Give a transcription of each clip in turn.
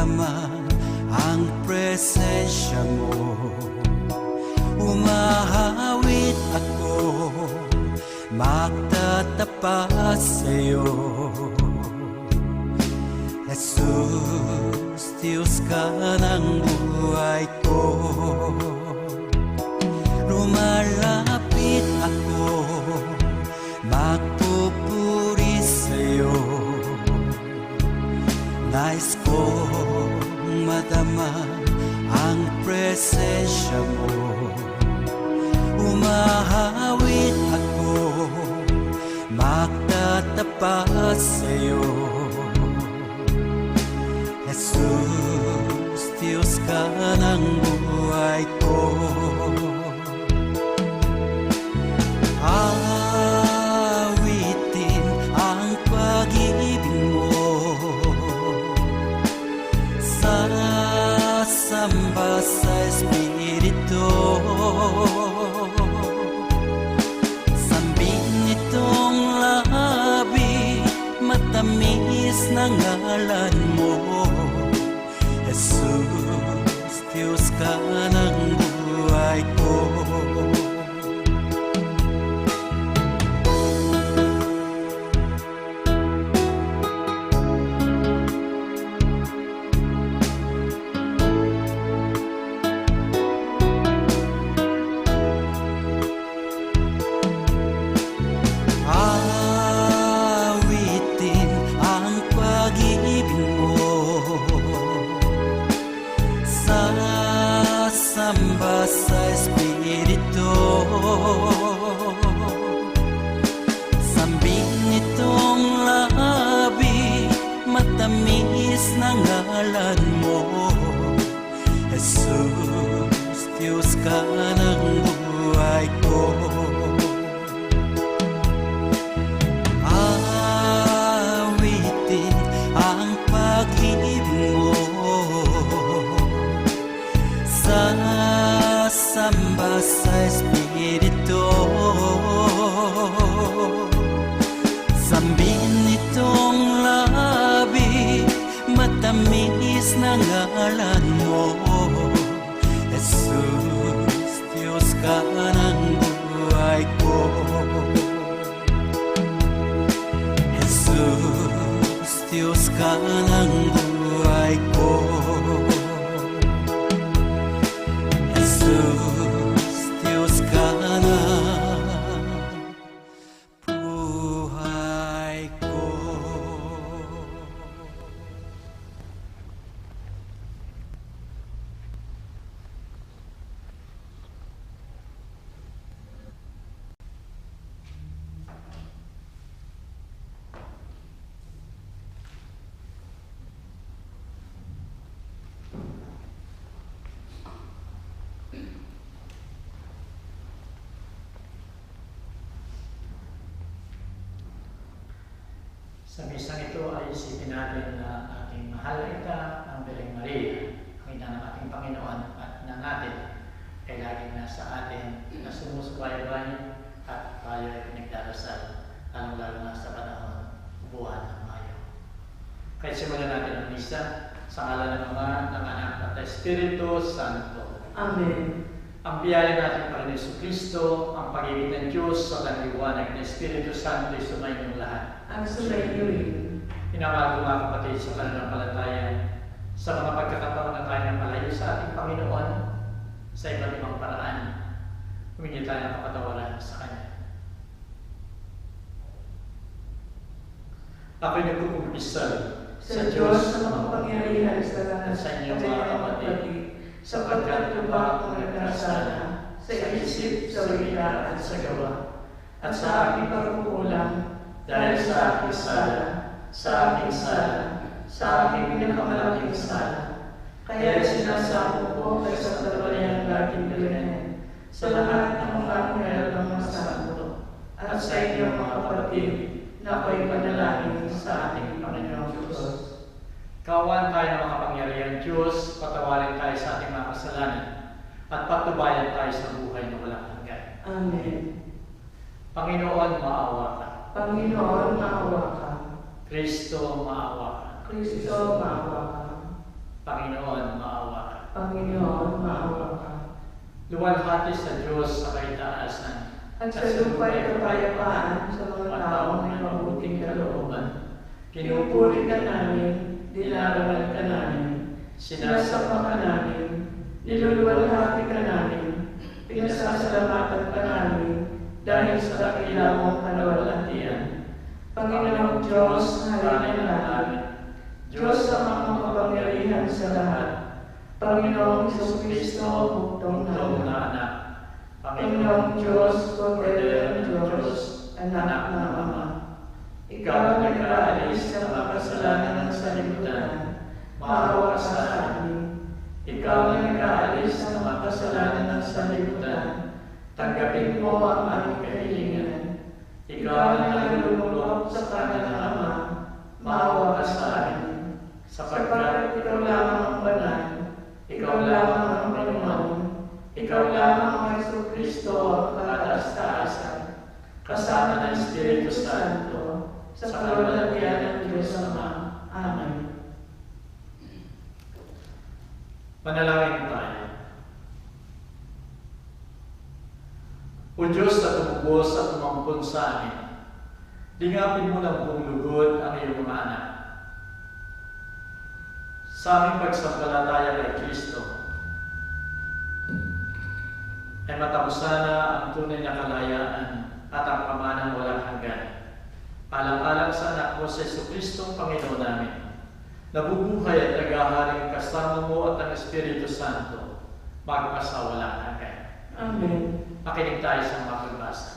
madama ang presensya mo. Umahawit ako, magtatapat sa'yo. Jesus, Diyos ka ng buhay ko. Lumalapit ako, magpupuri sa'yo. Nais kong madama ang presensya mo. Umahawit ako, magtatapat sa'yo. Jesus, Diyos ka ng buhay ko. Awitin ang pag-ibig mo, sasamba sa Espiritu. Sambin nitong labi, matamis na ngalan mo. Jesus, Diyos ka ng buhay ko. Awitin ang pag-ibig mo, sasamba sa Espiritu. Sambin nitong labi, matamis na ngalan mo. Jesus, Diyos ka ng buhay ko. Awitin ang pag-ibig mo, sasamba sa Espiritu. Sambin nitong labi, matamis na ngalan mo. Jesus, Diyos ka ng buhay ko. Jesus, Diyos ka ng buhay ko. Jesus, Diyos ka ng buhay ko. Sa misang ito ay isipin natin na ating mahal na ina, ang Beleng Maria, ang ina ng ating Panginoon at na natin ay laging nasa atin na sumusubaybay at tayo ay pinagdarasal, lalong-lalo na sa panahon buwan ng Mayo. Kaya simulan natin ang misa sa ngalan ng Ama, ng Anak at Espiritu Santo. Amen. Ang biyaya natin Panginoon Jesucristo, ang pag-ibig ng Diyos sa kanliwanag ng Espiritu Santo ay sumayin ng lahat. Ang sumayin rin. Inamahal ko mga kapatid sa pananampalataya, sa mga pagkakataon na tayo ng malayo sa ating Panginoon, sa iba't ibang paraan, humingi tayo ng kapatawaran sa Kanya. Ako'y nagkukumpisal Sa Diyos na makapangyarihan sa lahat, at sa inyong mga kapatid, sapagkat lubak ang nagkasala sa isip, sa wika at sa gawa, at sa aking pagkukulang, dahil sa aking sala, sa aking sala, sa aking pinakamalaking sala. Kaya sinasamo ko kay sa talayang laging bilhin, sa lahat ng mga anghel ng mga santo, at sa inyong mga kapatid, na ako'y panalangin sa ating Panginoong Diyos. Kawan tayo ng makapangyarihan Diyos, patawarin tayo sa ating mga kasalanan, at patubayan tayo sa buhay na walang hanggan. Amen. Panginoon, maawa ka. Panginoon, maawa ka. Kristo, maawa ka. Kristo, maawa ka. Panginoon, maawa ka. Panginoon, maawa ka. Luwalhati sa Diyos sa kaitaasan. At sa lupa'y kapayapaan sa mga taong may mabuting kalooban. Pinupuri ka namin, dinaraman ka namin, sinasamba ka namin, niluluwalhati ka namin, pinasasalamatan ka namin, dahil sa dakilang mong kalwalhatian. Panginoong Diyos, Hari ng langit, Diyos sa mga makapangyarihan sa lahat, Panginoong Jesucristo, bugtong na anak, Panginoong Diyos, Kordero ng Diyos, anak ng Ama. Ikaw ang nag-aalis sa mga kasalanan ng sanlibutan, maawa ka sa amin. Ikaw ang nag-aalis sa mga kasalanan ng sanlibutan, tanggapin mo ang aming kahilingan. Ikaw ang nalulungkot sa kanan ng Ama, maawa ka sa amin. Sapagkat ikaw lamang ang banal, ikaw lamang ang Panginoon, ikaw lamang ang Jesucristo ang kataas-taasan, kasama ng Espiritu Santo, sa kalwalhatian ng Diyos Ama. Amen. Manalangin tayo. O Diyos na tumubos at tumampon sa amin, lingapin mo ng buong lugod ang iyong mga anak. Sa aming pagsampalataya kay Kristo, ay matabusana ang tunay na kalayaan at ang pamanang walang hanggan. Alang-alang sa anak mo sa Jesucristo, Panginoon namin, nabubuhay at naghaharing kasama mo at ang Espiritu Santo, magpasawalang hanggan. Amen. Makinig tayo sa mga pagbasa.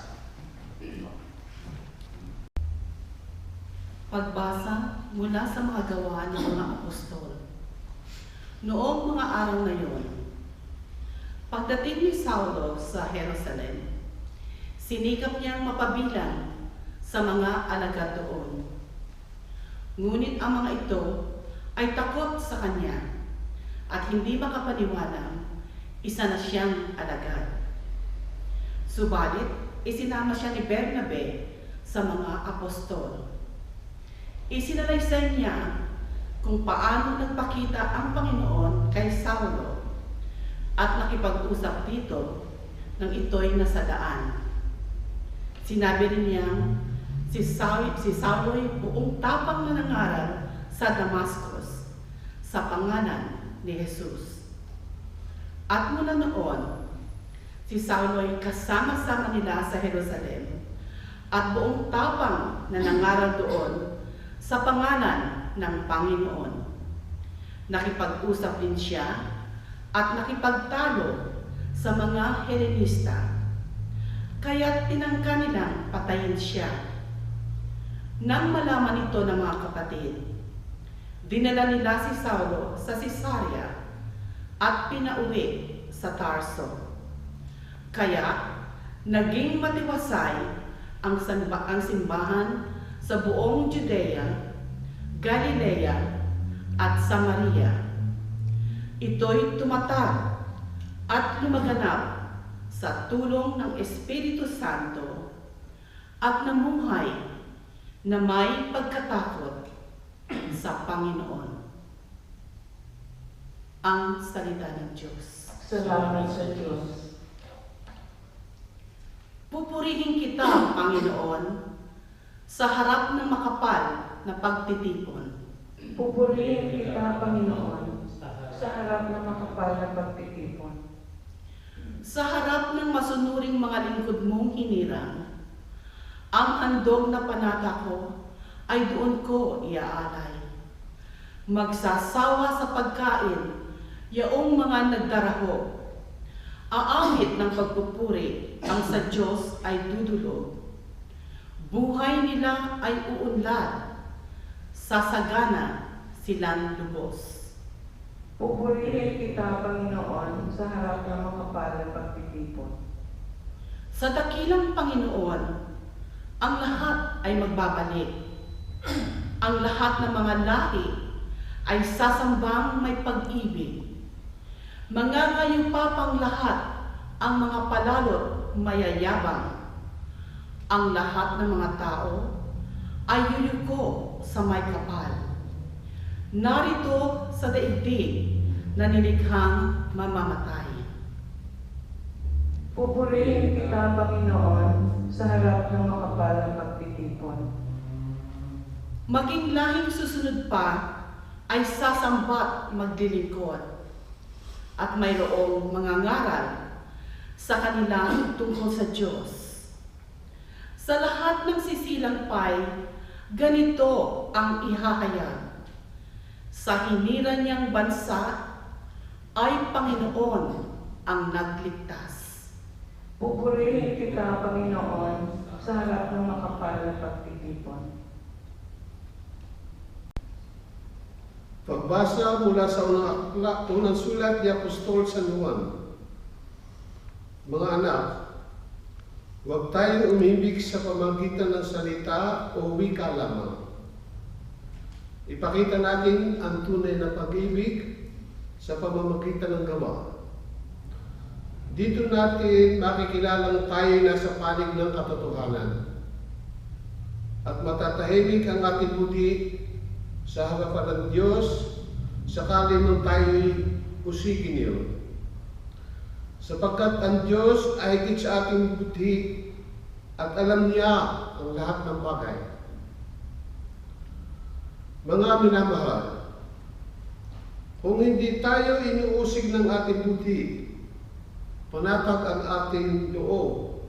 Pagbasa mula sa mga gawa ng mga apostol. Noong mga araw na iyon, pagdating ni Saulo sa Jerusalem, sinikap niyang mapabilang sa mga alagad doon. Ngunit ang mga ito ay takot sa kanya at hindi makapaniwalang isa na siyang alagad. Subalit, isinama siya ni Bernabe sa mga apostol. Isinalaysay niya kung paano nagpakita ang Panginoon kay Saulo at nakipag-usap dito nang ito'y nasa daan. Sinabi rin niyang si Saulo'y buong tapang na nangaral sa Damascus sa pangalan ni Jesus. At mula noon, si Saulo'y kasama-sama nila sa Jerusalem at buong tapang na nangaral doon sa pangalan ng Panginoon. Nakipag-usap din siya at nakipagtalo sa mga Helenista, kaya't tinangka nilang patayin siya. Nang malaman ito ng mga kapatid, dinala nila si Saulo sa Cesarea at pinauwi sa Tarso. Kaya naging matiwasay ang simbahan sa buong Judea, Galilea at Samaria. Ito'y tumatag at lumaganap sa tulong ng Espiritu Santo at namuhay na may pagkatakot sa Panginoon. Ang salita ng Diyos. Salamat sa Diyos. Pupurihin kita, Panginoon, sa harap ng makapal na pagtitipon. Pupurihin kita, Panginoon, sa harap ng makapal na pagtitipon. Sa harap ng masunuring mga lingkod mong hinirang, ang handog na panata ko ay doon ko iaalay. Magsasawa sa pagkain, yaong mga nagdaraho. Aawit ng pagpupuri, ang sa Diyos ay dudulog. Buhay nila ay uunlad, sasagana silang lubos. Pupurihin kita, Panginoon, sa harap ng makapal na pagtitipon. Sa dakilang Panginoon, ang lahat ay magbabalik. Ang lahat ng mga lahi ay sasambang may pag-ibig. Mangangayupapang lahat ang mga palalot mayayabang. Ang lahat ng mga tao ay yuyuko sa may kapal. narito sa daigdig na nilikhang mamamatay. Pupurihin kita, Panginoon, sa harap ng makapal na pagtitipon. Maging lahing susunod pa ay sasambat maglilingkod at mayroong mga ngaral sa kanila tungkol sa Diyos. Sa lahat ng sisilampay, ganito ang ihahayag. Sa hinira niyang bansa ay Panginoon ang nagligtas. Pupurihin kita, Panginoon, sa harap ng makapal na pagtitipon. Pagbasa mula sa unang sulat ni Apostol San Juan. Mga anak, huwag tayong umibig sa pamamagitan ng salita o wika lamang. Ipakita natin ang tunay na pag-ibig sa pamamagitan ng gawa. Dito natin makikilalang tayo nasa panig ng katotohanan at matatahimik ang ating buti sa harapan ng Diyos sakali nung tayo'y usigin niyo. Sapagkat ang Diyos ay higit sa ating buti at alam niya ang lahat ng bagay. Mga minamahal, kung hindi tayo inuusig ng ating buti, panatag ang ating loob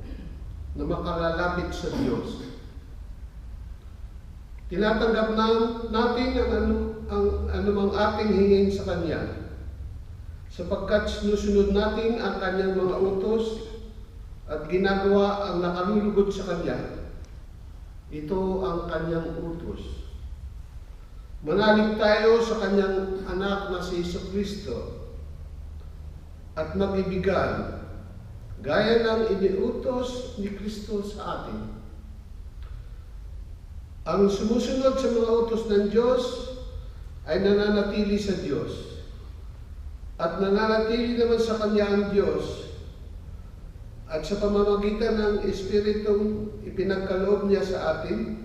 na makalalapit sa Diyos. Tinatanggap natin ang anumang ating hingin sa Kanya, sapagkat sinusunod natin ang Kanyang mga utos at ginagawa ang nakalulugod sa Kanya. Ito ang Kanyang utos. Manalig tayo sa Kanyang anak na si Jesucristo at mag-ibigan gaya ng iniutos ni Kristo sa atin. Ang sumusunod sa mga utos ng Diyos ay nananatili sa Diyos. At nananatili naman sa Kanya ang Diyos. At sa pamamagitan ng Espiritong ipinagkaloob niya sa atin,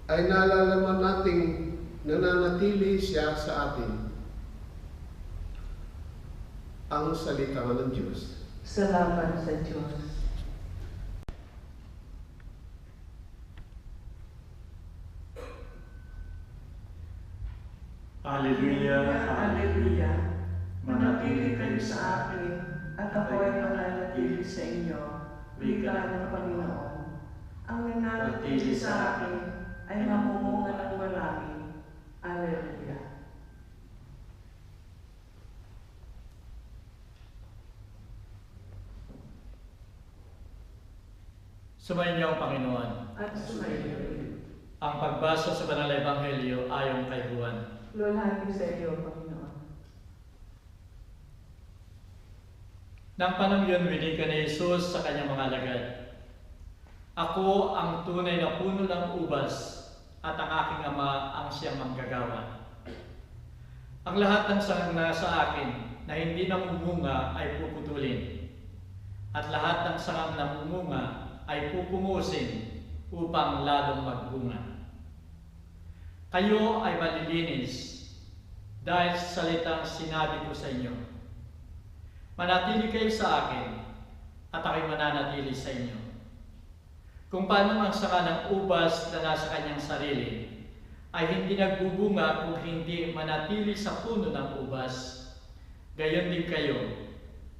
ay nalalaman nating nananatili siya sa atin. Ang salita ng Diyos. Salamat sa Diyos. Hallelujah, Hallelujah. Manatili kayo sa akin at ako ay mananatili sa inyo. Wika ng Panginoon. Ang nananatili sa akin ay mamumunga ng marami. Hallelujah. Sumainyo ang Panginoon. At sumayo. Ang pagbasa sa Banal na Ebanghelyo ayon kay Juan. Lulhati sa iyo, Panginoon. Nang panahon yun, winika ni Jesus sa kanyang mga alagad, "Ako ang tunay na puno ng ubas at ang aking Ama ang siyang manggagawa. Ang lahat ng sanga sa akin na hindi namumunga ay puputulin, at lahat ng sangang namumunga ay pupungusin upang lalong magbunga. Kayo ay malilinis dahil sa salitang sinabi ko sa inyo. Manatili kayo sa akin at ako'y mananatili sa inyo. Kung paano ang sanga ng ubas na nasa kanyang sarili ay hindi nagbubunga kung hindi manatili sa puno ng ubas, gayon din kayo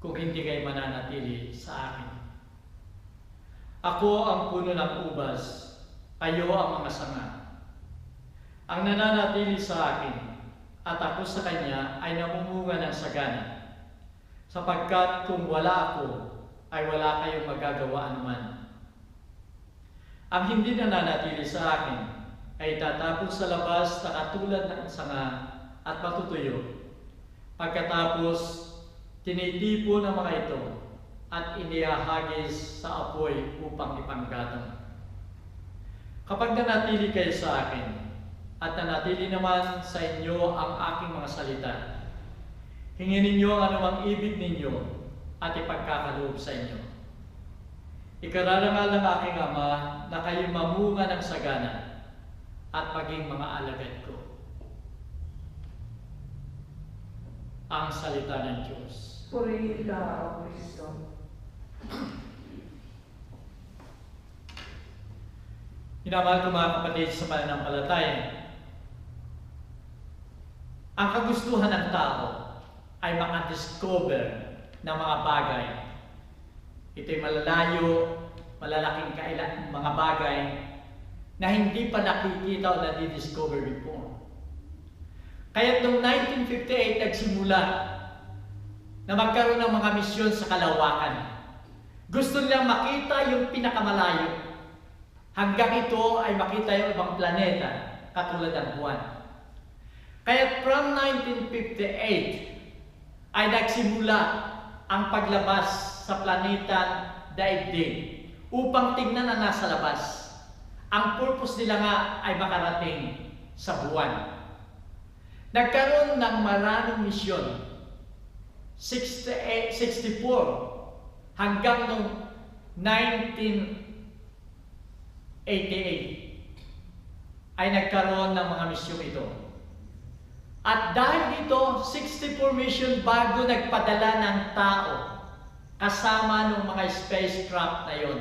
kung hindi kayo mananatili sa akin. Ako ang puno ng ubas, kayo ang mga sanga. Ang nananatili sa akin at ako sa kanya ay namumunga ng sagana, sapagkat kung wala ako, ay wala kayong magagawa anuman. Ang hindi nananatili sa akin ay tatapon sa labas na katulad ng sanga at matutuyo. Pagkatapos, tinitipon ang mga ito at inihahagis sa apoy upang ipanggatong. Kapag nanatili kayo sa akin at nanatili naman sa inyo ang aking mga salita, hingin ninyo ang anumang ibig ninyo at ipagkakaloob sa inyo. Ikararangal ng aking Ama na kayo mamunga ng sagana at maging mga alagad ko. ang salita ng Diyos. Purihin ka, O Kristo. Minamahal ko mga kapatid sa pananampalataya, ang kagustuhan ng tao ay makadiscover ng mga bagay. Ito'y malalayo, malalaking mga bagay na hindi pa nakikita o nadidiscover before. Kaya noong 1958 nagsimula na magkaroon ng mga misyon sa kalawakan. Gusto nilang makita yung pinakamalayo. Hanggang ito ay makita yung ibang planeta, katulad ng buwan. Kaya from 1958 ay nagsimula ang paglabas sa planetang daigdig upang tingnan na nasa labas. Ang purpose nila nga ay makarating sa buwan. Nagkaroon ng maraming misyon. 64 hanggang noong 1988 ay nagkaroon ng mga misyon ito. At dahil dito, 64 mission bago nagpadala ng tao kasama ng mga spacecraft na yon.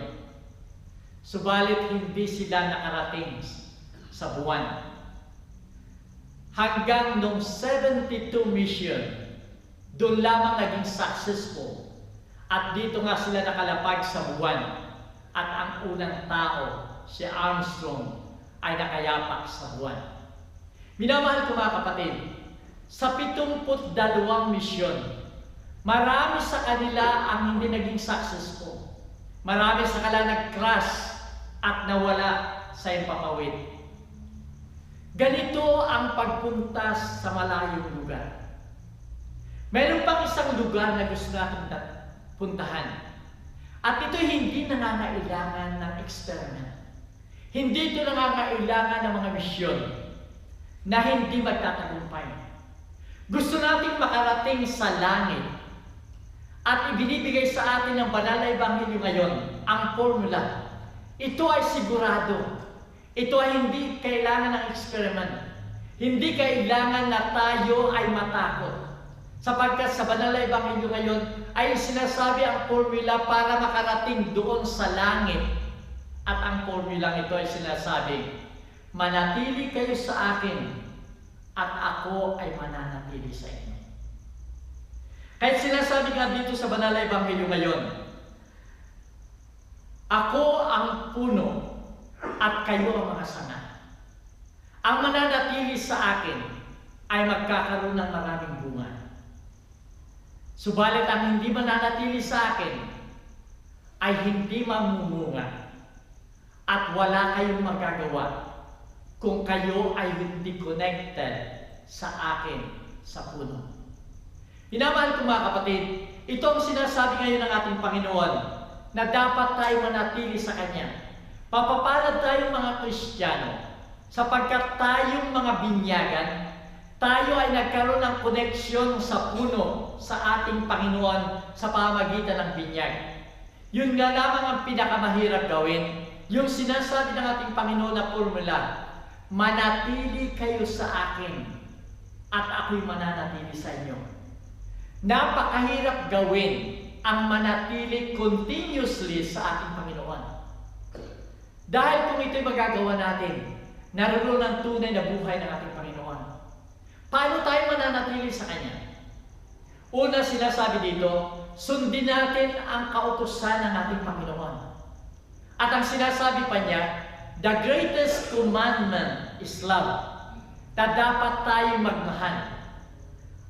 Subalit hindi sila nakarating sa buwan. Hanggang noong 72 mission, doon lamang naging successful. At dito nga sila nakalapag sa buwan. At ang unang tao, si Armstrong, ay nakayapak sa buwan. Minamahal ko mga kapatid, sa 72 misyon, marami sa kanila ang hindi naging successful. Marami sa kanila nag-crash at nawala sa impapawid. Ganito ang pagpunta sa malayong lugar. Meron pang isang lugar na gusto natin puntahan. At ito hindi nangangailangan ng experiment. Hindi ito nangangailangan ng mga misyon na hindi magtatagumpay. Gusto nating makarating sa langit at ibinibigay sa atin ng banal na ebanghelyo ngayon ang formula. Ito ay sigurado. Ito ay hindi kailangan ng experiment. Hindi kailangan na tayo ay matakot. Sapagkat sa banal na ebanghelyo ngayon ay sinasabi ang formula para makarating doon sa langit. At ang formula ito ay sinasabi, manatili kayo sa akin at ako ay mananatili sa inyo. Kahit sinasabi nga dito sa banal na ebanghelyo ngayon, ako ang puno at kayo ang mga sanga. Ang mananatili sa akin ay magkakaroon ng maraming bunga. Subalit ang hindi mananatili sa akin ay hindi mamumunga at wala kayong magagawa kung kayo ay hindi connected sa akin sa puno. Minamahal ko mga kapatid, ito ang sinasabi ngayon ng ating Panginoon na dapat tayo manatili sa Kanya. Papapalad tayong mga Kristiyano sapagkat tayong mga binyagan, tayo ay nagkaroon ng koneksyon sa puno sa ating Panginoon sa pamamagitan ng binyag. Yun nga lamang ang pinakamahirap gawin, yung sinasabi ng ating Panginoon na formula, manatili kayo sa akin at ako'y mananatili sa inyo. Napakahirap gawin ang manatili continuously sa ating Panginoon. Dahil kung ito'y magagawa natin, naroon ang tunay na buhay ng ating Panginoon. Paano tayo mananatili sa Kanya? Una sinasabi dito, sundin natin ang kautusan ng ating Panginoon. At ang sinasabi pa niya, the greatest commandment is love. Na dapat tayo magmahal.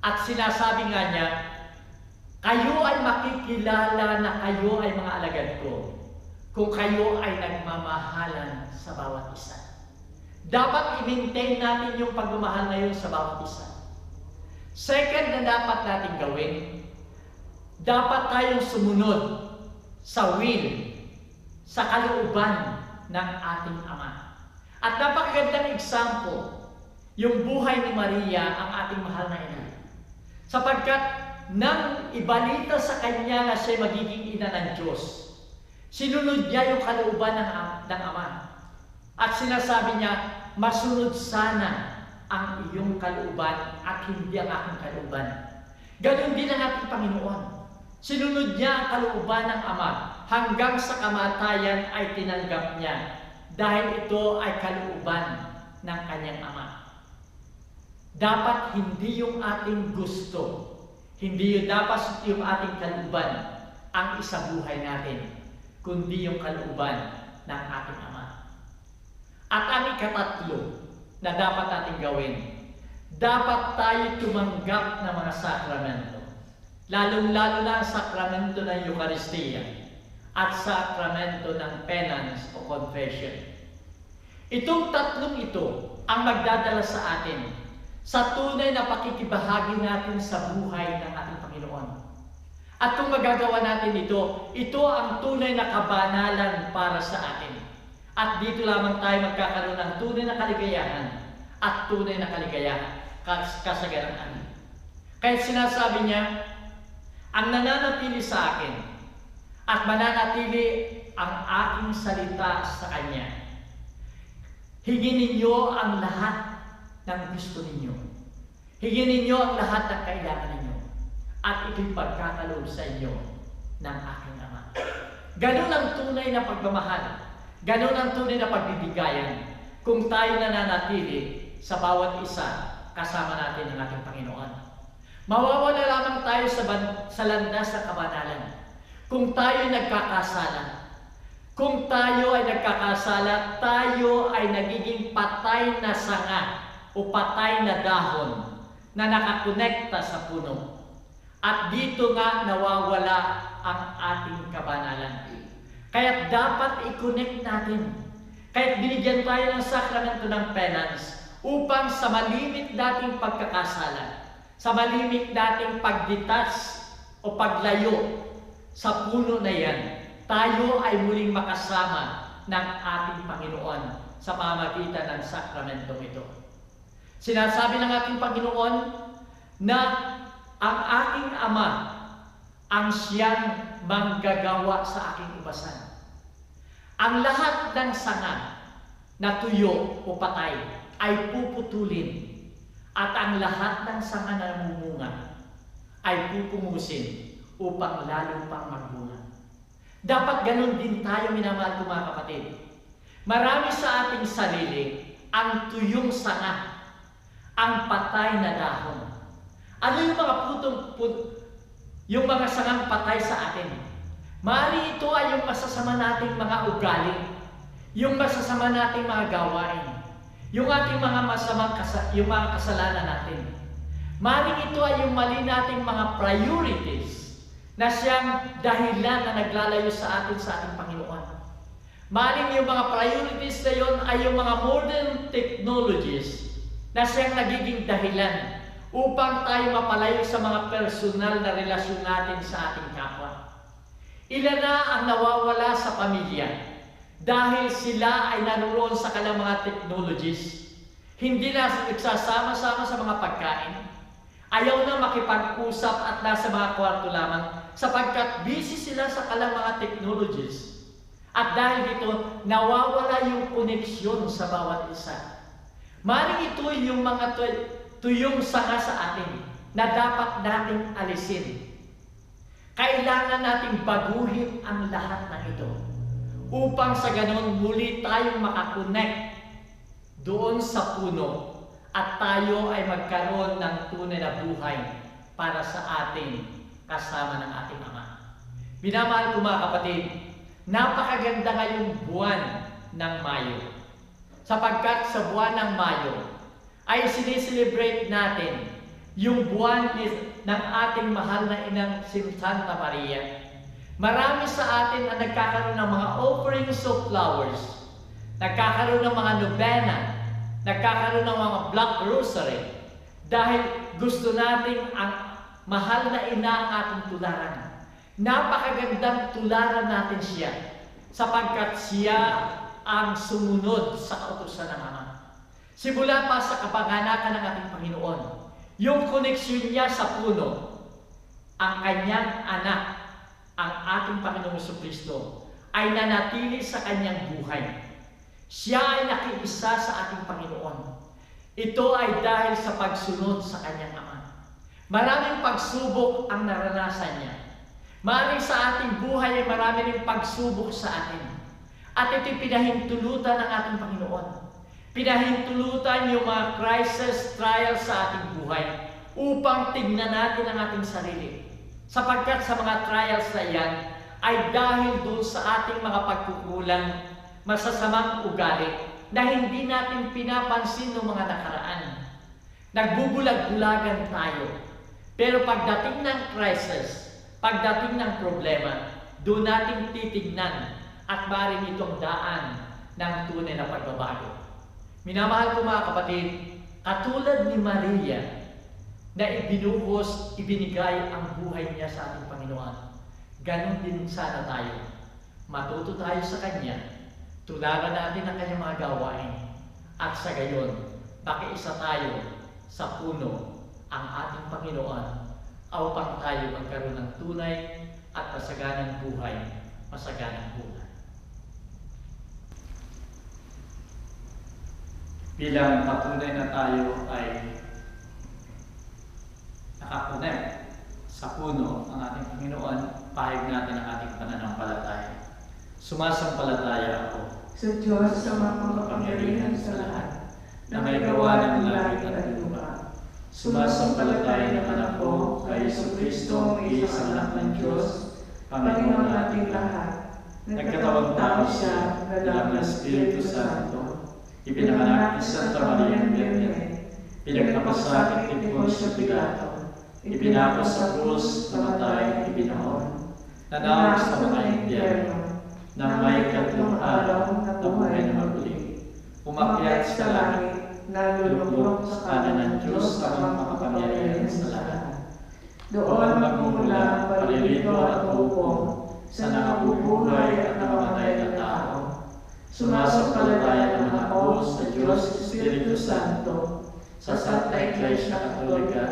At sinasabi nga niya, kayo ay makikilala na kayo ay mga alagad ko kung kayo ay nagmamahalan sa bawat isa. Dapat i-maintain natin yung pagmamahal na yun sa bawat isa. Second na dapat natin gawin, dapat tayong sumunod sa will, sa kalooban ng ating Ama. At napakagandang example, yung buhay ni Maria, ang ating mahal na ina. Sapagkat nang ibalita sa kanya na siya magiging ina ng Diyos, sinunod niya yung kalooban ng Ama. At sinasabi niya, masunod sana ang iyong kalooban at hindi ang aking kalooban. Ganon din ang ating Panginoon. Sinunod niya ang kalooban ng Ama hanggang sa kamatayan ay tinanggap niya dahil ito ay kalooban ng kanyang Ama. Dapat hindi yung ating gusto, hindi yung dapat yung ating kalooban ang isabuhay natin, kundi yung kalooban ng ating Ama. At ang ikatatlo na dapat natin gawin, dapat tayo tumanggap ng mga sakramento. Lalong-lalo na ang sakramento ng Eucharistia at sakramento ng penance o confession. Itong tatlong ito ang magdadala sa atin sa tunay na pakikibahagi natin sa buhay ng ating Panginoon. At kung magagawa natin ito, ito ang tunay na kabanalan para sa atin. At dito lamang tayo magkakaroon ng tunay na kaligayahan at tunay na kaligayahan, kasaganaan. Kaya sinasabi niya, ang nananatili sa akin at mananatili ang aking salita sa Kanya. Hingin ninyo ang lahat ng gusto ninyo. Hingin ninyo ang lahat ng kailangan ninyo. At ito'y pagkakaloob sa inyo ng aking Ama. Ganun ang tunay na pagmamahal. Ganun ang tunay na pagbibigayan kung tayo nananatili sa bawat isa kasama natin ng ating Panginoon. Mawawala lamang tayo sa landas ng kabanalan kung tayo ay nagkakasala. Kung tayo ay nagkakasala, tayo ay nagiging patay na sanga o patay na dahon na nakakonekta sa puno. At dito nga nawawala ang ating kabanalan. Kaya dapat i-connect natin. Kaya binigyan tayo ng sakramento ng penance upang sa malimit dating pagkakasala, sa malimit dating pagditas o paglayo sa puno na yan, tayo ay muling makasama ng ating Panginoon sa pamamagitan ng sakramentong ito. Sinasabi ng ating Panginoon na ang aking Ama ang siyang manggagawa sa aking ubasan. Ang lahat ng sanga na tuyo o patay ay puputulin at ang lahat ng sanga na namumunga ay pupungusin upang lalo pang magbunga. Dapat ganun din tayo, minamahal ko mga kapatid. Marami sa ating sarili ang tuyong sanga, ang patay na dahon. Ano yung mga yung mga sangang patay sa atin? Maaari ito ay yung masasama nating mga ugali, yung masasama nating mga gawain, yung ating mga yung mga kasalanan natin. Maaari ito ay yung mali nating mga priorities na siyang dahilan na naglalayo sa ating Panginoon. Maaari yung mga priorities na yon ay yung mga modern technologies na siyang nagiging dahilan upang tayo mapalayo sa mga personal na relasyon natin sa ating kapwa. Ilan na ang nawawala sa pamilya dahil sila ay naroon sa kanilang mga technologies. Hindi na nagsasama-sama sa mga pagkain. Ayaw na makipag-usap at nasa mga kwarto lamang sapagkat busy sila sa kanilang mga technologies. At dahil dito, nawawala yung koneksyon sa bawat isa. Maring ito yung mga tuyong sanga sa atin na dapat nating alisin. Kailangan nating baguhin ang lahat ng ito upang sa ganon muli tayong makakonect doon sa puno at tayo ay magkaroon ng tunay na buhay para sa atin kasama ng ating Ama. Minamahal ko mga kapatid, napakaganda ngayong buwan ng Mayo. Sapagkat sa buwan ng Mayo ay sineselebrate natin yung buwan ng ating mahal na inang si Santa Maria. Marami sa atin ang nagkakaroon ng mga offerings of flowers, nagkakaroon ng mga nobena, nagkakaroon ng mga black rosary, dahil gusto natin ang mahal na ina ang ating tularan. Napakagandang tularan natin siya, sapagkat siya ang sumunod sa kautusan ng Ama. Simula pa sa kapanganakan ng ating Panginoon, yung koneksyon niya sa puno, ang kanyang anak, ang ating Panginoong Jesucristo, ay nanatili sa kanyang buhay. Siya ay nakiisa sa ating Panginoon. Ito ay dahil sa pagsunod sa kanyang Ama. Maraming pagsubok ang naranasan niya. Maraming sa ating buhay ay marami ring pagsubok sa atin. At ito'y pinahintulutan ng ating Panginoon. Pinahintulutan yung mga crisis, trials sa ating buhay upang tignan natin ang ating sarili. Sapagkat sa mga trials na yan ay dahil doon sa ating mga pagkukulang, masasamang ugali na hindi natin pinapansin ng mga nakaraan. Nagbubulag-bulagan tayo. Pero pagdating ng crisis, pagdating ng problema, doon natin titignan at maaaring itong daan ng tunay na pagbabago. Minamahal ko mga kapatid, katulad ni Maria na ibinuhos, ibinigay ang buhay niya sa ating Panginoon. Ganon din sana tayo. Matuto tayo sa Kanya, tularan natin ang Kanyang mga gawain, at sa gayon, pakiisa tayo sa puno ang ating Panginoon upang tayo magkaroon ng tunay at masaganang buhay, masaganang buhay. Bilang patunay na tayo ay nakakonect sa puno ang ating Panginoon, pahayag natin ang ating pananampalataya. Sumasampalataya ako Sa Diyos sa mga makapangyarihan sa lahat, na may gawa ng langit at lupa. Sumasampalataya naman ako kay Jesucristo, ang isang anak ng Diyos, Panginoon nating lahat. Nagkatawang tao siya, galang ng Espiritu Santo, ipinanganak ni Santa Maria Virgen, pinagpapasakit ni Poncio Pilato, ipinapos sa krus, namatay, ibinahon, nanawag sa mga impyerno, nang may ikatlong araw na buhay na maguli, umakyat sa langit, nalulubog sa kanan ng Diyos sa mga makapangyarihan sa lahat. Doon magmumula palilito at hukom sa nakabubuhay at nakamatay na tao. Sumasampalataya naman ako sa Diyos Espiritu Santo, sa Santa Iglesia Katolika,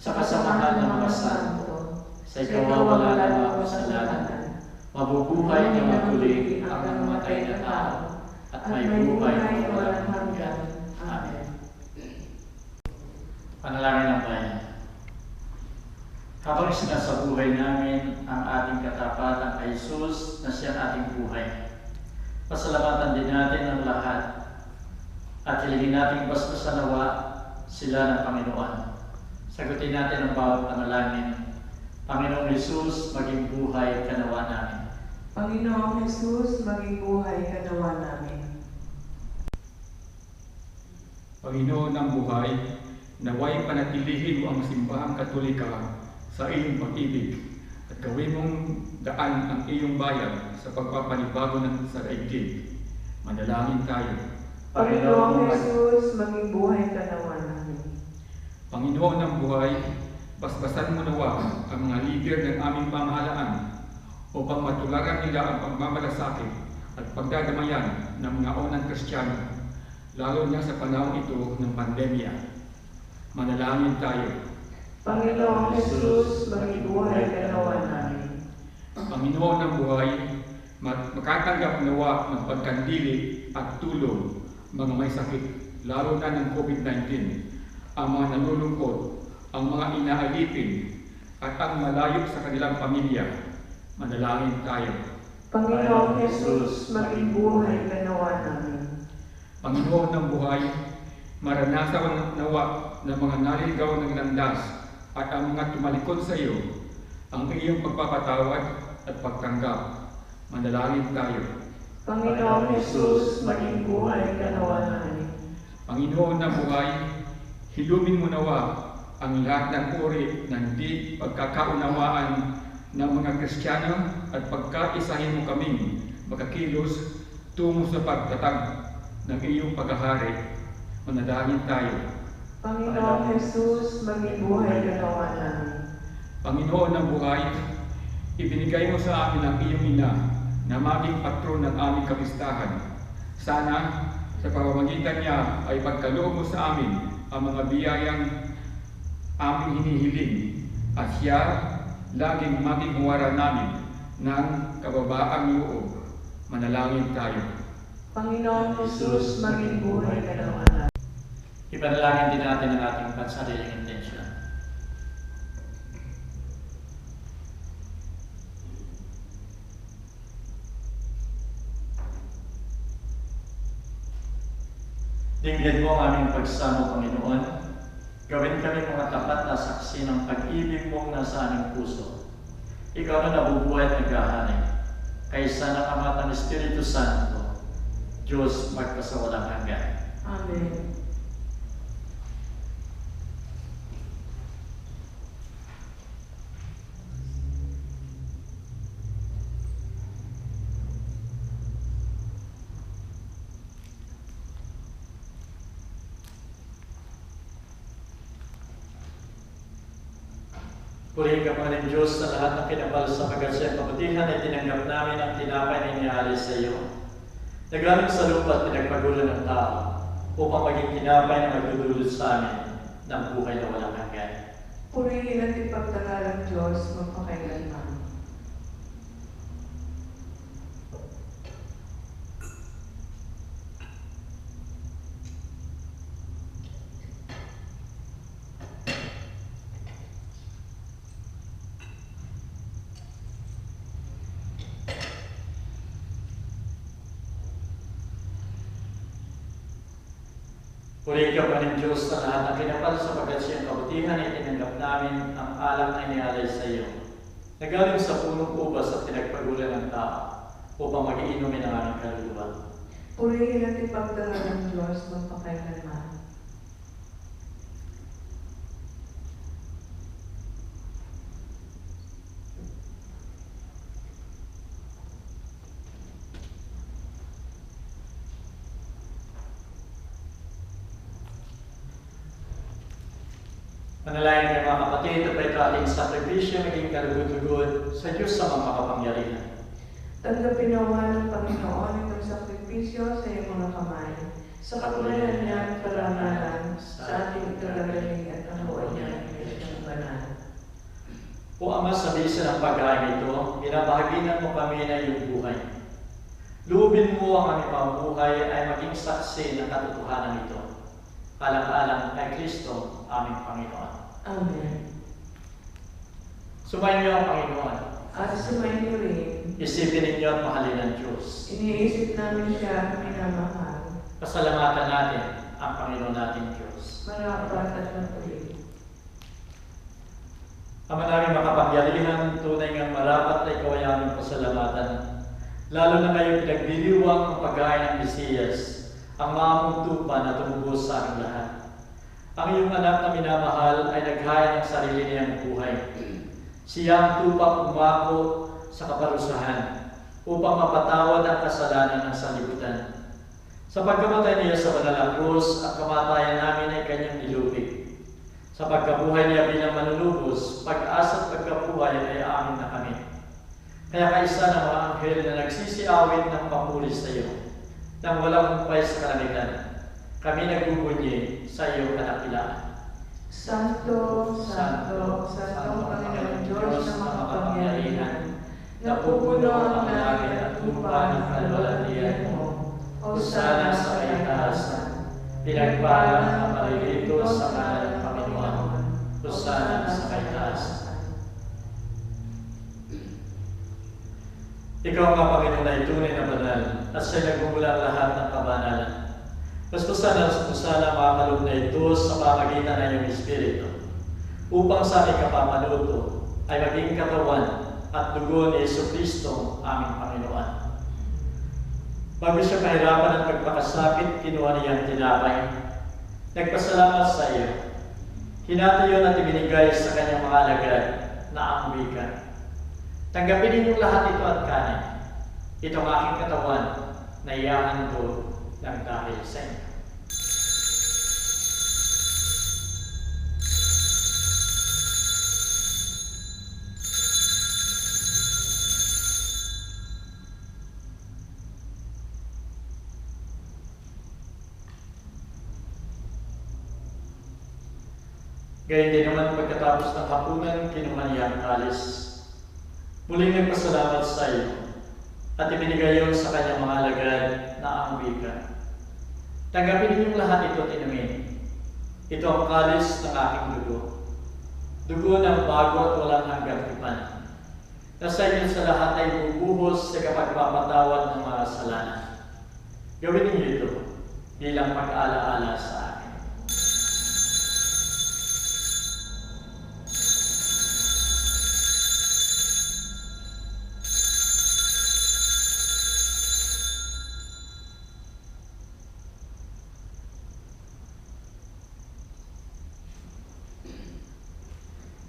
sa kasamahan ng mga santo, sa ikawawalan ng mga kasalanan, mabubuhay na maguli ang namatay na tao, at may buhay na walang hanggan. Amen. Panalangin ng bayan. Habang sinasabuhay namin ang ating katapatan kay Jesus na siyang ating buhay, pasalamatan din natin ang lahat at hilingin natin basbasan nawa sila ng Panginoon. Sagutin natin ang bawat panalangin. Panginoong Jesus, maging buhay kanawa namin. Panginoong Jesus, maging buhay kanawa namin. Panginoon ng buhay, naway panatilihin mo ang simbahang Katolika sa iyong pag-ibig at gawin mong daan ang iyong bayan sa pagpapanibago ng sa daigdig. Manalangin tayo. Panginoong Jesus, maging buhay kanawa namin. Panginoon ng buhay, basbasan mo nawa ang mga lider ng aming pamahalaan upang matularan nila ang pagmamalasakit at pagdadamayan ng mga unang Kristiyano, lalo na sa panahon ito ng pandemya. Manalangin tayo. Panginoong Jesus, maging buhay kanawa namin. Panginoon ng buhay, makatanggap nawa ng pagkandili at tulong mga may sakit, lalo na ng COVID-19, ang mga nalulungkot, ang mga inaalipin, at ang malayo sa kanilang pamilya. Manalangin tayo. Panginoong Jesus, maging buhay kanawa namin. Panginoon ng buhay, maranasan nawa ng mga naligaw ng landas at ang mga tumalikod sa iyo ang iyong pagpapatawad at pagtanggap. Manalangin tayo. Panginoong Jesus, maging buhay kanawa namin. Panginoon ng buhay, hilumin mo nawa ang lahat ng uri ng di pagkakaunawaan ng mga Kristiyano at pagkaisahin mo kaming makakilos tungo sa pagtatag ng iyong paghahari. Manalangin tayo. Panginoong Jesus, maging buhay kanawa namin. Panginoon ng buhay, ibinigay mo sa amin ang iyong ina na maging patron ng aming kapistahan. Sana sa pamamagitan niya ay pagkaloob mo sa amin ang mga biyayang aming hinihiling at siya laging maging huwara namin ng kababaang loob. Manalangin tayo. Panginoong Jesus, maging buhay kanawa namin. Ipanalangin din natin ang ating pansariling intensyon. Tingnan mo ang aming pagsamo, Panginoon. Gawin kami mga tapat na saksi ng pag-ibig mong nasa aming puso. Ikaw na nabubuhay at naghahari. Kaysa ng Ama at ng Espiritu Santo, Diyos magpasawalang hanggan. Amen. Purihin ka, Panginoon Diyos, na lahat ng kinabal sa pagkasya at kabutihan ay tinanggap namin ang tinapay na iniaalay sa iyo. Nagaling sa lupa at pinagpagulo ng tao upang maging tinapay na magdudulot sa amin ng buhay na walang hanggan. Purihin at ipagtangal ang Diyos magpakailanman. Purihin ka, Panginoon Diyos, na lahat ng kinapal sa pagkasya at kabutihan ay tinanggap namin ang alak na inialay sa iyo. Nagaling sa punong ubas at pinagpagulan ng tao upang magiinumin ang aming kaluluwa. Purihin at ipagtangal ang Diyos magpakailanman. Manalangin kayo mga kapatid, ito pa ito ating sakripisyo, maging kalugod-lugod sa Diyos sa mga makapangyarihan. Tanggapin nawa ng Panginoon itong sakripisyo sa iyong mga kamay, sa kapulayan niya at karangalan, sa ating kagagaling at kanuwan niya ng Kristiyang banal. O Ama, sa bisa ng pagkain ito, binabahaginan mo kami na iyong buhay. Lubin mo ang aming pamumuhay ay maging saksi ng katotohanan ito. Alang-alang kay Kristo, aming Panginoon. Amen. Sumayin niyo ang Panginoon. At sumayin niyo rin, Isipin ninyo at mahalin ng Diyos. iniisip namin siya minamahal, Pasalamatan natin ang Panginoon nating Diyos. marapat at matuloy. Ama namin makapangyarihan, tunay ngang marapat na ikaw ay aming pasalamatan. Lalo na ngayong pinagbiriwang ang pagkain ng Mesiyas, ang maamong tupa na tumubos sa aming lahat. Ang iyong anak na minamahal ay naghaya ng sarili niyang buhay. Siya ang tupang umako sa kaparusahan upang mapatawad ang kasalanan ng sanlibutan. Sa pagkamatay niya sa banal na krus, ang kamatayan namin ay kanyang nilubig. Sa pagkabuhay niya bilang manunubos, pag-asa at pagkabuhay ay amin na kami. Kaya kaisa ng mga anghel na nagsisiawit ng papuri sa iyo, nang walang humpay sa kalangitan, kami nagbubunyi sa iyong kadakilaan. Santo, Santo, Santo Panginoon Diyos na makapangyarihan, napupuno ang langit at lupa ng kalwalhatian mo. Hosana sa kaitaasan, pinagpala ang maririto sa ngalan ng Panginoon. Hosana sa kaitaasan. Ikaw nga, Panginoon, ay tunay na banal at siya'y nagmumula lahat ng kabanalan. Sana makakaloob na ito sa pamagitan ng iyong Espiritu upang sa aming kapamanuto ay maging katawan at dugo ni Jesucristo, aming Panginoon. Bago siya kahirapan at pagpakasakit, kinuha niyang tinapay. Nagpasalamat sa iyo. Hinati yun at ibinigay sa kanyang mga alagad na angwikan. Tanggapin ninyong lahat ito at kanin. Ito ang aking katawan na iyahandog ng dahil sa inyo. Gayun din naman pagkatapos ng hapunan, kinuha niya ang kalis. Muling nagpasalamat sa iyo at ibinigay yon sa kanyang mga alagad na angwikan. Tanggapin ninyong lahat ito at inumin. Ito ang kalis ng aking dugo. Dugo ng bago at walang hanggang tipan. Na sa inyo sa lahat ay bubuhos sa kapagpapatawad ng mga kasalanan. Gawin ninyo ito bilang pag-alaala sa akin.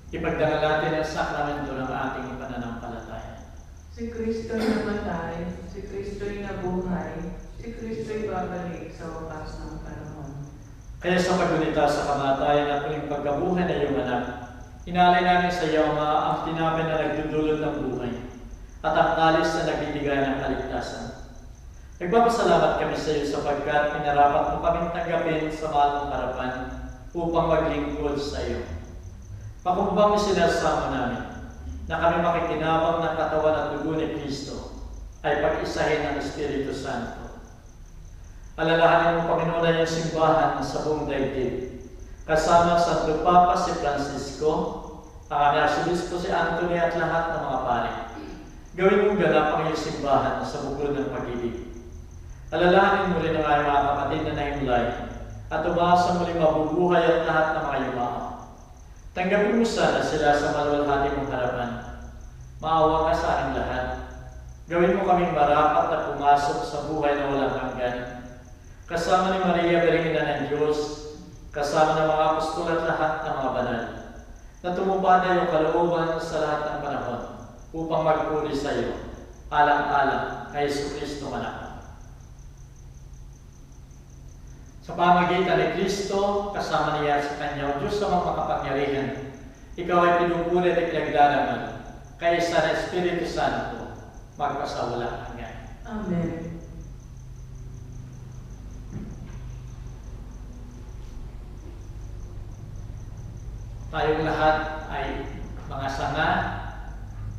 Ipagdaral natin ang sakramento ng ating pananampalataya. Si Kristo'y namatay, si Kristo'y nabuhay, si Kristo'y babalik sa wakas ng panahon. Kaya sa paggunita sa kamatayan at muling pagkabuhay na iyong anak, inalay namin sa iyo ang tinapay na nagdudulot ng buhay at ang kalis na nagbibigay ng kaligtasan. Nagpapasalamat kami sa iyo sapagkat pinarapat mo kaming tanggapin sa mahal mong harapan upang maglingkod sa iyo. Pakumbang sinasama namin na kami makikinabang ng katawan at dugo ni Kristo ay pag-isahin ng Espiritu Santo. Alalahanin mo, Panginoon, na iyong simbahan sa buong daigdig. Kasama sa Santo Papa si Francisco, ang aming Arsobispo si Anthony at lahat ng mga pari. Gawin mong ganap ang iyong simbahan sa bukod ng pag-ibig. Alalahanin mo rin ang aming mga kapatid na nahimlay at umasa muling mabubuhay at lahat ng mga yumaang. Tanggapin mo sana sila sa maluwalhati mong harapan. Maawa ka sa aming lahat. Gawin mo kaming marapat na pumasok sa buhay na walang hanggan. Kasama ni Maria, Birhina ng Diyos, kasama ng mga apostol at lahat ng mga banal, na tumupad na iyong kalooban sa lahat ng panahon upang magpuri sa iyo, alang-alang kay Jesucristo anak. Sa pamagitan ni Kristo, kasama niya sa kanyang Diyos sa mga makapangyarihan, ikaw ay pinupuri at ikinagdaraman kay isa na Espiritu Santo, magpasawalang hanggan. Amen. Tayong lahat ay mga sanga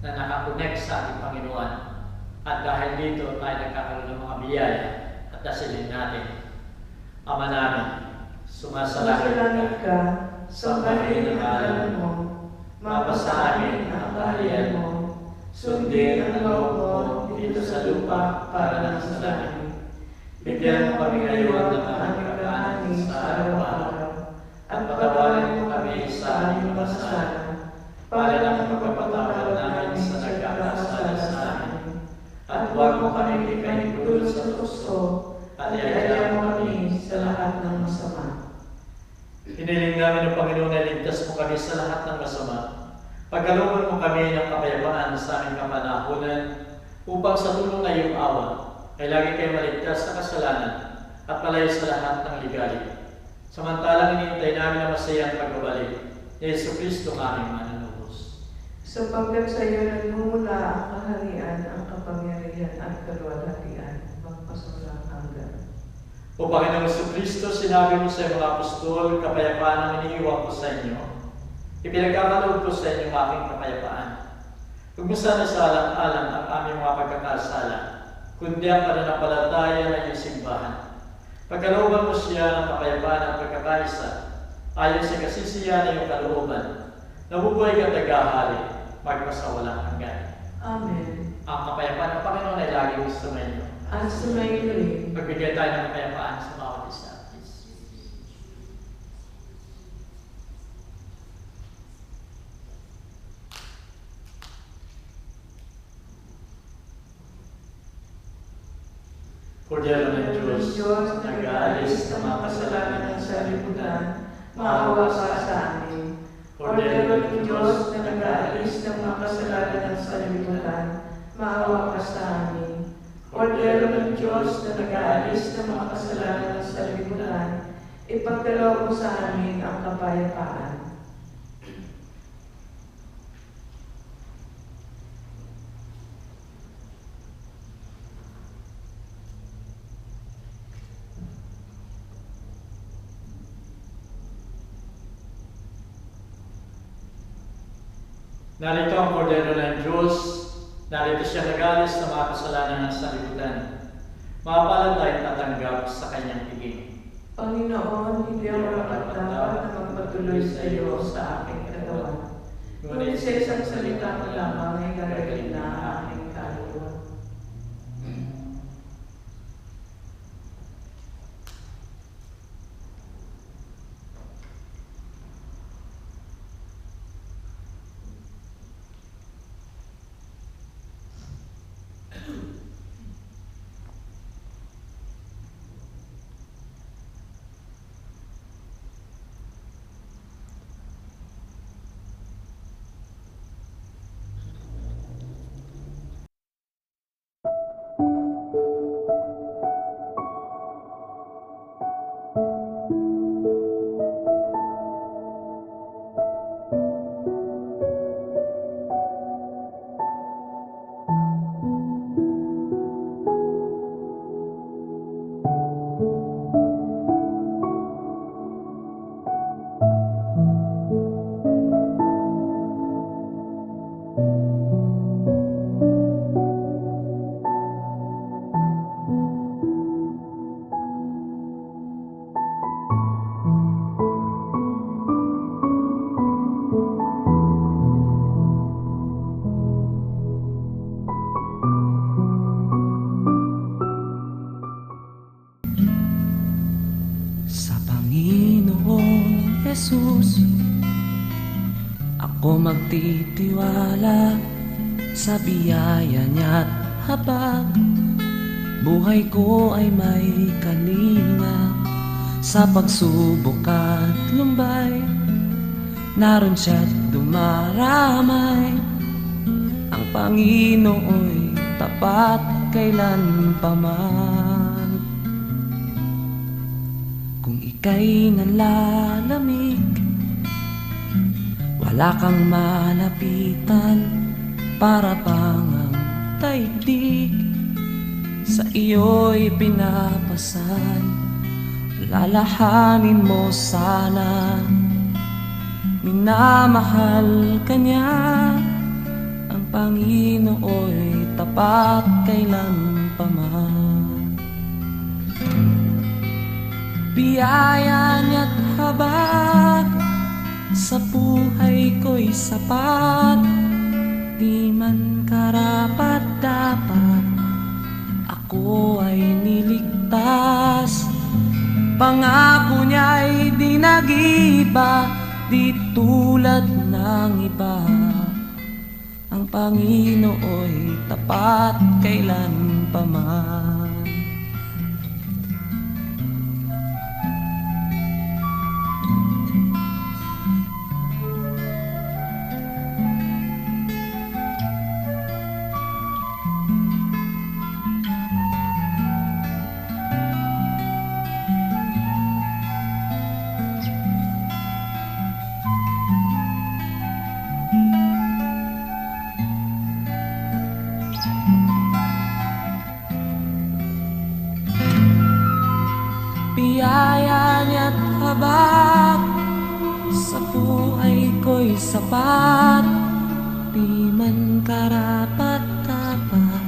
na nakakonek sa ating Panginoon. At dahil dito tayo nagkakaroon ng mga biyaya at dasilin natin. Ama namin, sumasalangit ka, sambahin ang ngalan mo, mapasa amin ang kaharian mo, sundin ang loob mo dito sa lupa para nang sa langit. Bigyan mo kami ngayon ng aming kakanin sa araw-araw, at patawarin mo kami sa aming mga kasalanan, para nang magpapatawad namin sa nagkakasala sa amin. At huwag mo kami ikanipulot sa tukso, at iadya mo kami sa lahat ng masama. Hiniling namin ng Panginoon na ligtas mo kami sa lahat ng masama. Pagkalooban mo kami ng kapayapaan sa aming kapanahunan, upang sa tulong na iyong awa, ay lagi kayo maligtas sa kasalanan at malayo sa lahat ng ligali. Samantalang inintay namin ang masayang pagbabalik ni Jesucristo aming manunubos. Sapagkat sa iyo nagmumula ang kaharian, ang kapangyarihan at kaluwalhatian, magpasawalang hanggan. O Panginoong Jesucristo, sinabi mo sa mga apostol, kapayapaan ang iniiwan ko sa inyo. Ipinagkakaloob ko sa inyo ang aking kapayapaan. Huwag mo sana sa alang-alang ang aming mga pagkakasala, kundi ang pananampalataya ng iyong simbahan. Pagkalooban mo siya ng kapayapaan at pagkakaisa, ayon sa kasisiyan ng iyong kalooban, nabubuhay ka tagahari, magpasawalang hanggan. Amen. Ang kapayapaan ng Panginoon ay laging sumainyo. At sumayin rin. Magbigay tayo ng kapayapaan sa bawat isa. Kordero ng Diyos, nag-aalis ng mga kasalanan ng sanlibutan, maawa ka sa amin. Kordero ng Diyos, nag-aalis ng mga kasalanan ng sanlibutan, maawa ka sa amin. Kordero ng Diyos na nag-aalis ng mga kasalanan ng sanlibutan, ipagkaloob mo sa amin ang kapayapaan. Narito ang Kordero ng Diyos. Narito siya nag-alis ng mga kasalanan ng sanlibutan. Mapalad tayong tatanggap sa kanyang piging. Panginoon, hindi ako dapat na magpatuloy sa iyo sa aking katawan. Ngunit sa isang salita mo lamang ay gagaling na ang aking kaluluwa. Jesus. Ako magtitiwala sa biyaya niya't habag buhay ko ay may kalinga. Sa pagsubok at lumbay, naroon siya't dumaramay. Ang Panginoo'y tapat kailan pa man. Kung ika'y nalalamig, wala kang malapitan, para bang ang daigdig sa iyo'y pinapasan. Lalahanin mo sana, minamahal ka niya. Ang Panginoo'y tapat kailan pa man. Biyaya niya't habag sa buhay ko'y sapat. Di man karapat-dapat, ako ay niligtas. Pangako niya'y di nag-iba, di tulad ng iba. Ang Panginoo'y tapat kailan pa man. Biyaya niya't habag sa buhay ko'y sapat. Di man karapat-dapat,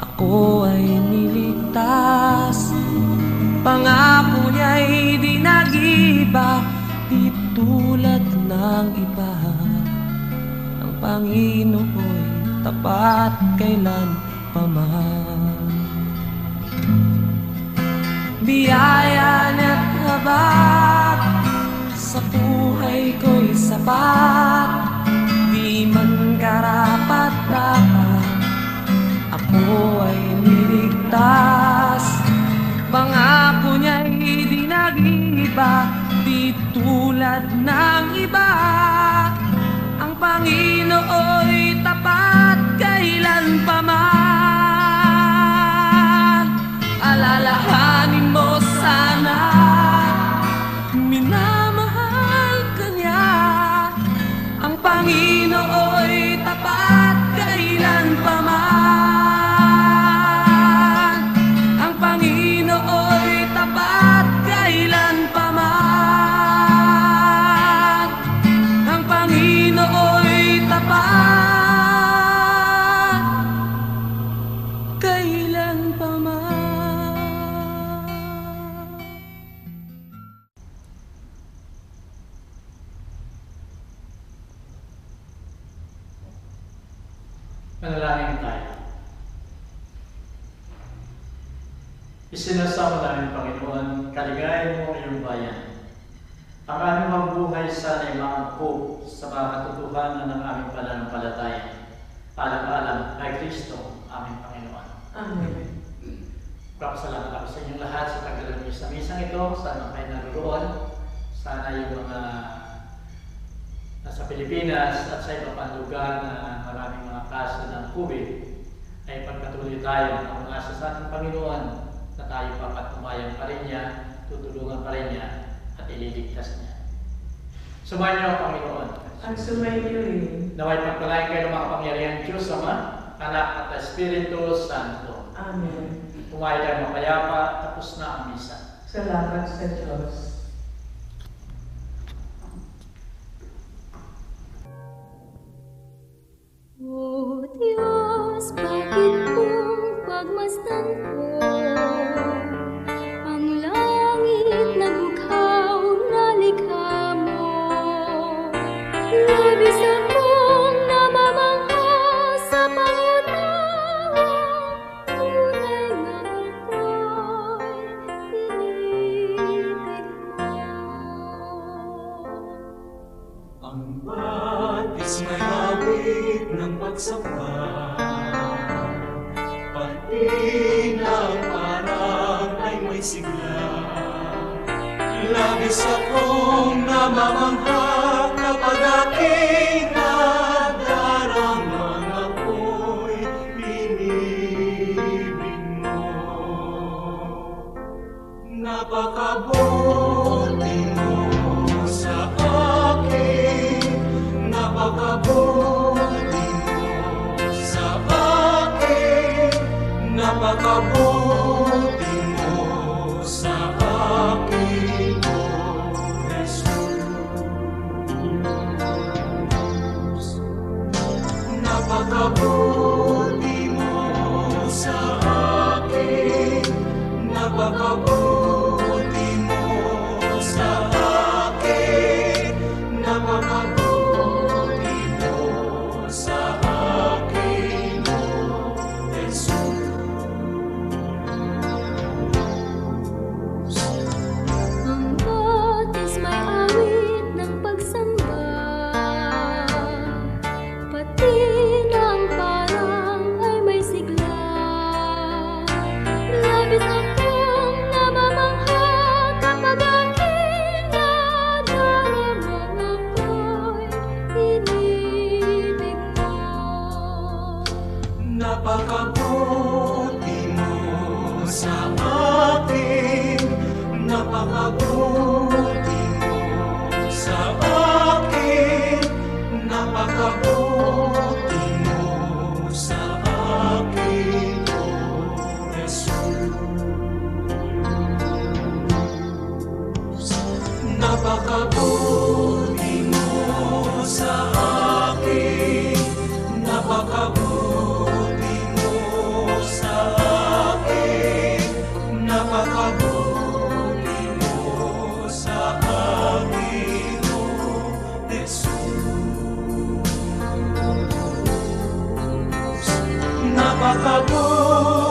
ako ay niligtas. Pangako niya'y di nag-iba, di tulad ng iba. Ang Panginoo'y tapat kailan pa man. Biyaya niya't habag sa buhay ko'y sapat. Di man karapat-dapat, ako ay niligtas. Pangako niya'y di nag-iba, di tulad ng iba. Ang Panginoo'y tapat kailan pa man. Alalahanin mo sana, minamahal ka niya. Ang Panginoo'y tapat kailan pa man. Ang Panginoo'y tapat kailan pa man. Ang Panginoo'y tapat kailan pa man. Manalangin tayo. Isinasamo namin, Panginoon, kaligayahin mo ang iyong bayan. Ang aming mga buhay sana'y maangkop sa mga katotohanan ng aming pananampalataya. Alam-alam kay Kristo, aming Panginoon. Amen. Papasalamat ako sa inyong lahat sa pagdala niyo sa misang ito. Sana kayo naroon. Sana yung mga nasa Pilipinas at sa iba pang lugar na maraming mga kaso ng COVID ay pagpatuloy tayo ang umasa sa ating Panginoon na tayo papatumayan pa rin niya, tutulungan pa rin niya at ililigtas niya. Sumayin niyo ang Panginoon. At sumayin rin. Naway pagpalain kayo ng mga kapangyarihan Diyos, Ama, Anak at Espiritu Santo. Amen. Kumain tayo mapayapa, tapos na ang misa. Salamat sa Diyos. O Diyos, bakit kung pagmasdan ko ang langit na bughaw na likha mo? Labis akong namamangha sa pangunawa, tunay na ako'y iniibig mo. pagsamba, pati ng parang ay may sigla. Labis akong namamangha kapag aking nadaramang ako'y inibig mo. Napakabuti mo sa akin, napakabuti mo sa akin, napakabuti mo sa akin, O Jesus. Napakabuti mo sa akin, napakabuti mo sa akin, napakabuti mo sa akin, O Jesus. Ang batis may awit ng pagsamba, pati ng parang ay may sigla. Labis akong namamangha kapag aking nadaramang ako'y inibig mo. Napakabuti mo sa akin, napakabuti mo sa akin, napakabuti mo sa akin, O Jesus. Napakabuti mo sa akin, napakabuti mo sa akin, napakabuti mo sa akin, O Jesus. Napakabuti